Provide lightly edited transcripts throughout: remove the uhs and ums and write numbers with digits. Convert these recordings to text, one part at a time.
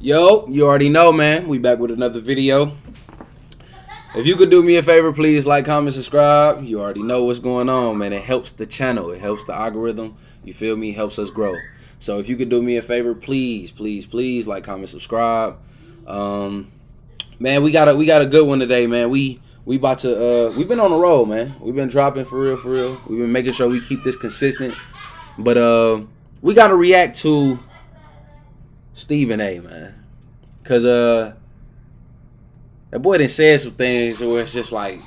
Yo, you already know, man. We back with another video. If you could do me a favor, please like, comment, subscribe. You already know what's going on, man. It helps the channel. It helps the algorithm. You feel me? Helps us grow. So if you could do me a favor, please like, comment, subscribe. Man, we got a good one today, man. We about to we've been on the road, man. We've been dropping for real. We've been making sure we keep this consistent. But we got to react to Stephen A, man. Cause that boy done said some things where it's just like,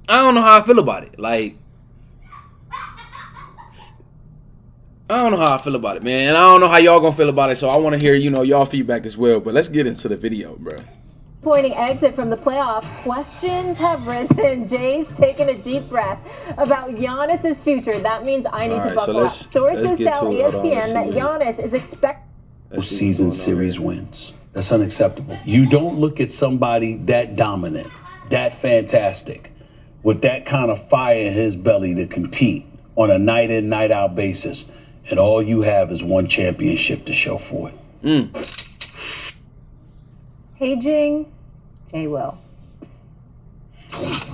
I don't know how I feel about it. Like, I don't know how I feel about it, man. And I don't know how y'all gonna feel about it. So I want to hear, y'all feedback as well. But let's get into the video, bro. Disappointing exit from the playoffs. Questions have risen. Jay's taking a deep breath about Giannis's future. That means I need to buckle up. Sources tell ESPN that Giannis is expected. Season series wins. That's unacceptable. You don't look at somebody that dominant, that fantastic, with that kind of fire in his belly to compete on a night in, night out basis, and all you have is one championship to show for it. Paging Jay Will.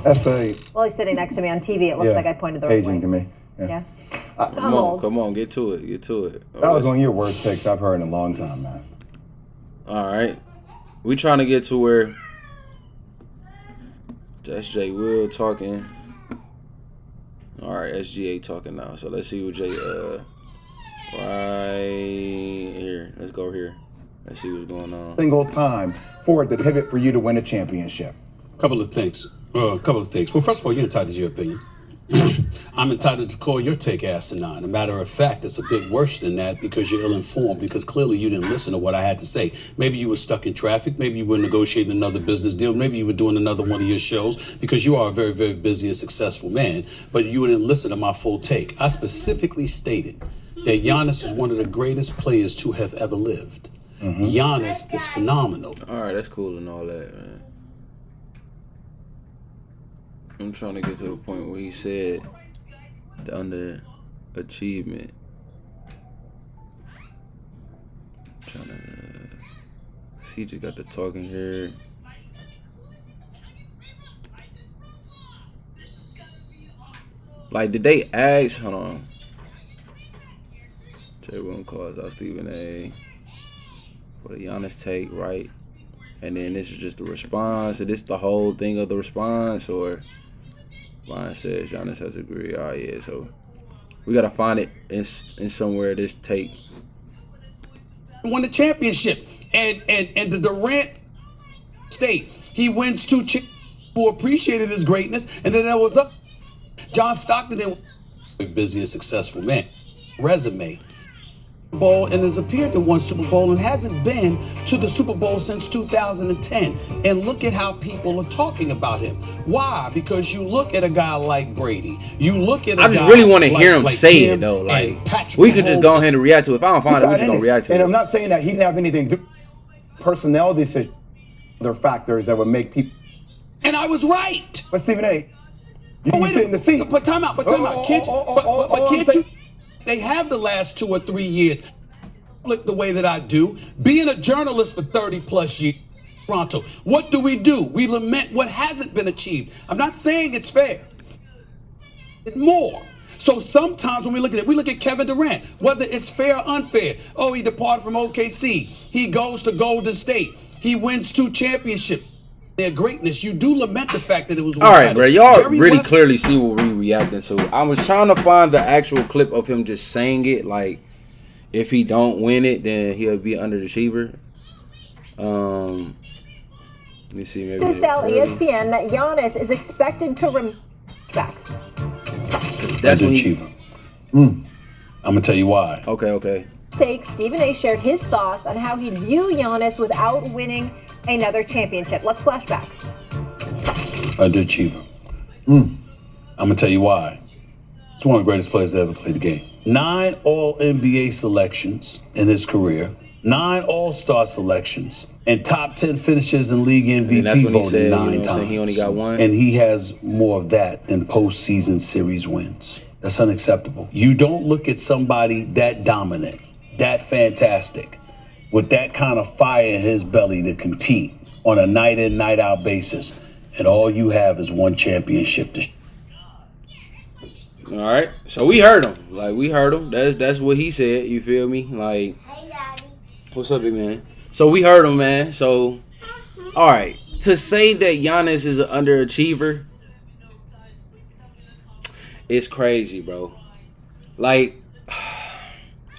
That's a. Well, he's sitting next to me on TV. It looks like I pointed the right way. Paging to me. Yeah. Come on, get to it. That was one of your worst picks I've heard in a long time, man. All right, we trying to get to where that's Jay Will talking. All right, SGA talking now. So let's see what Jay right here. Let's go here. Let's see what's going on. Single time for the pivot for you to win a championship. Couple of things. Well, first of all, you're entitled to your opinion. I'm entitled to call your take asinine. A matter of fact, it's a bit worse than that because you're ill-informed, because clearly you didn't listen to what I had to say. Maybe you were stuck in traffic. Maybe you were negotiating another business deal. Maybe you were doing another one of your shows because you are a very, very busy and successful man, but you didn't listen to my full take. I specifically stated that Giannis is one of the greatest players to have ever lived. Giannis is phenomenal. All right, that's cool and all that, man. I'm trying to get to the point where he said the underachievement. He just got the talking here. Like, did they ask? Hold on. Jay Will calls out Stephen A for the Giannis take, right? And then this is just the response. Is this the whole thing of the response, or? Ryan says Giannis has agreed. Oh yeah, so we gotta find it in somewhere. This take won the championship, and the Durant state, he wins 2 who appreciated his greatness, and then there was John Stockton, a busy and successful man, resume. Bowl and has appeared in one Super Bowl and hasn't been to the Super Bowl since 2010. And look at how people are talking about him. Why? Because you look at a guy like Brady. You look at a guy. I just really want to hear him say it though. Like, we could just go ahead and react to it. If I don't find it, we just gonna react to it. And I'm not saying that he didn't have anything to do with personality decisions. There are factors that would make people. And I was right. But Stephen A, you sit in the seat. But time out. Can't you? They have the last 2 or 3 years. Look the way that I do. Being a journalist for 30 plus years. Toronto. What do? We lament what hasn't been achieved. I'm not saying it's fair. It's more. So sometimes when we look at Kevin Durant, whether it's fair or unfair. Oh, he departed from OKC. He goes to Golden State. He wins 2 championships. Their greatness, you do lament the fact that it was. All right, bro. Y'all really clearly see what we reacting to. I was trying to find the actual clip of him just saying it. Like, if he don't win it, then he'll be underachiever. Let me see. Maybe This tell ESPN that Giannis is expected to back. That's underachiever. I'm gonna tell you why. Okay. Stephen A shared his thoughts on how he'd view Giannis without winning another championship. Let's flash back. Underachiever. I'm gonna tell you why. He's one of the greatest players to ever play the game. 9 All-NBA selections in his career, 9 All-Star selections, and top 10 finishes in league MVP voting 9 times. He only got 1. And he has more of that than postseason series wins. That's unacceptable. You don't look at somebody that dominant, that fantastic, with that kind of fire in his belly to compete on a night in, night out basis, and all you have is one championship to All right, so we heard him. Like, we heard him. That's what he said. You feel me? Like, Hey, Daddy. what's up, big man? So we heard him, man. So, all right, to say that Giannis is an underachiever, it's crazy, bro. Like,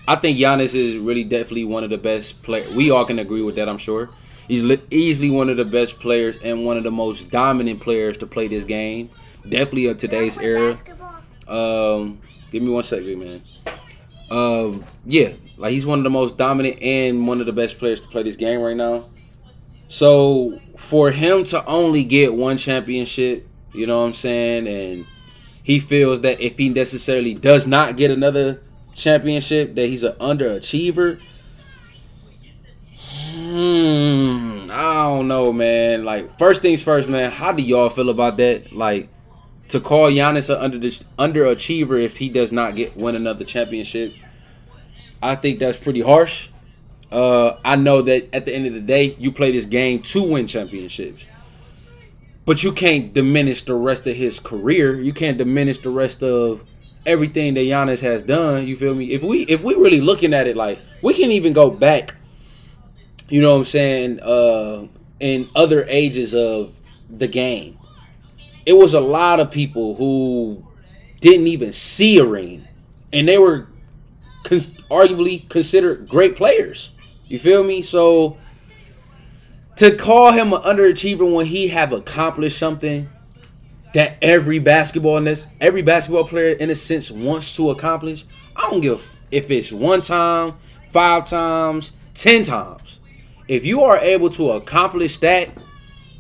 I think Giannis is really definitely one of the best players. We all can agree with that, I'm sure. He's easily one of the best players and one of the most dominant players to play this game. Definitely of today's era. Give me 1 second, man. Yeah, like, he's one of the most dominant and one of the best players to play this game right now. So for him to only get one championship, you know what I'm saying, and he feels that if he necessarily does not get another championship, that he's an underachiever. I don't know, man. Like, first things first, man. How do y'all feel about that? Like, to call Giannis an underachiever if he does not win another championship, I think that's pretty harsh. I know that at the end of the day, you play this game to win championships, but you can't diminish the rest of his career. You can't diminish the rest of everything that Giannis has done. You feel me? If we really looking at it, like, we can even go back, you know what I'm saying, in other ages of the game. It was a lot of people who didn't even see a ring, and they were arguably considered great players. You feel me? So to call him an underachiever when he have accomplished something that every basketball player in a sense wants to accomplish, I don't give if it's 1 time, 5 times, 10 times. If you are able to accomplish that,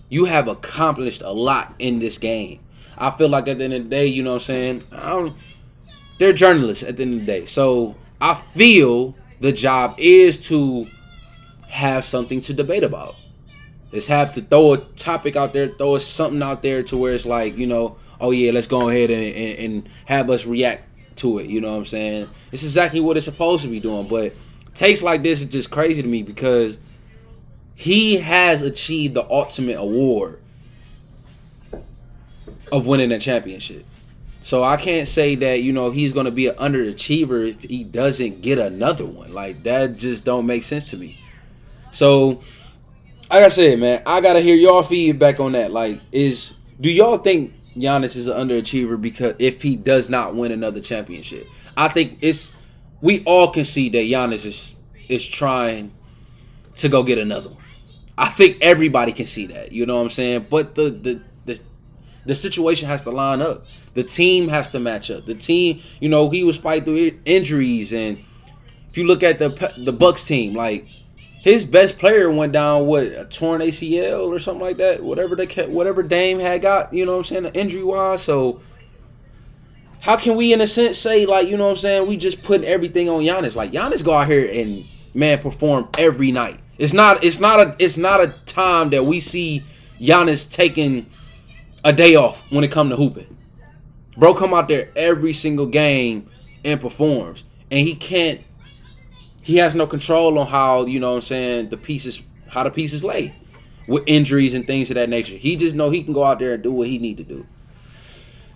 you have accomplished a lot in this game. I feel like at the end of the day, you know what I'm saying, they're journalists at the end of the day. So I feel the job is to have something to debate about. Let's have to throw a topic out there, throw something out there to where it's like, you know, oh yeah, let's go ahead and have us react to it. You know what I'm saying? It's exactly what it's supposed to be doing. But takes like this is just crazy to me because he has achieved the ultimate award of winning a championship. So I can't say that, you know, he's going to be an underachiever if he doesn't get another one. Like, that just don't make sense to me. So, like I said, man, I got to hear y'all feedback on that. Like, do y'all think Giannis is an underachiever because if he does not win another championship? I think we all can see that Giannis is trying to go get another one. I think everybody can see that, you know what I'm saying? But the situation has to line up. The team has to match up. The team, you know, he was fighting through injuries, and if you look at the Bucks team, like, his best player went down a torn ACL or something like that. Whatever Dame had got, you know what I'm saying, injury wise. So how can we in a sense say, like, you know what I'm saying, we just put everything on Giannis? Like, Giannis go out here and, man, perform every night. It's not a time that we see Giannis taking a day off when it comes to hooping. Bro come out there every single game and performs. And he has no control on how, you know what I'm saying, how the pieces lay with injuries and things of that nature. He just know he can go out there and do what he need to do.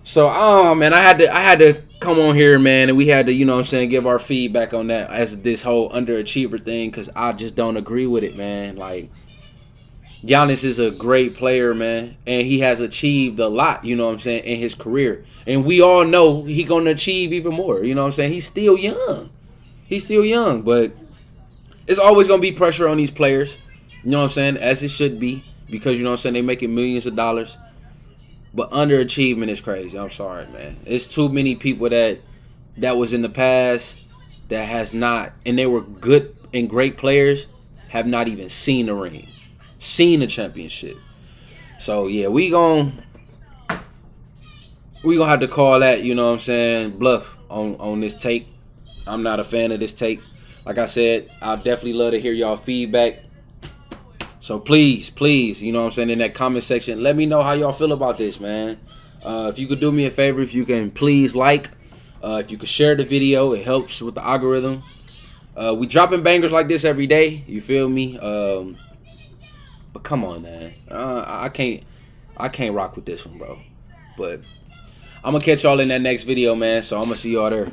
So, man, I had to come on here, man, and we had to, you know what I'm saying, give our feedback on that as this whole underachiever thing, because I just don't agree with it, man. Like, Giannis is a great player, man, and he has achieved a lot, you know what I'm saying, in his career. And we all know he going to achieve even more, you know what I'm saying? He's still young. He's still young, but it's always going to be pressure on these players, you know what I'm saying, as it should be, because, you know what I'm saying, they making millions of dollars. But underachievement is crazy. I'm sorry, man. It's too many people that was in the past that has not, and they were good and great players, have not even seen a ring, seen a championship. So, yeah, we gonna have to call that, you know what I'm saying, bluff on this take. I'm not a fan of this take. Like I said, I'll definitely love to hear y'all feedback. So please, you know what I'm saying, in that comment section, let me know how y'all feel about this, man. If you could do me a favor, if you can please if you could share the video, it helps with the algorithm. We dropping bangers like this every day. You feel me? But come on, man. I can't rock with this one, bro. But I'm gonna catch y'all in that next video, man. So I'm gonna see y'all there.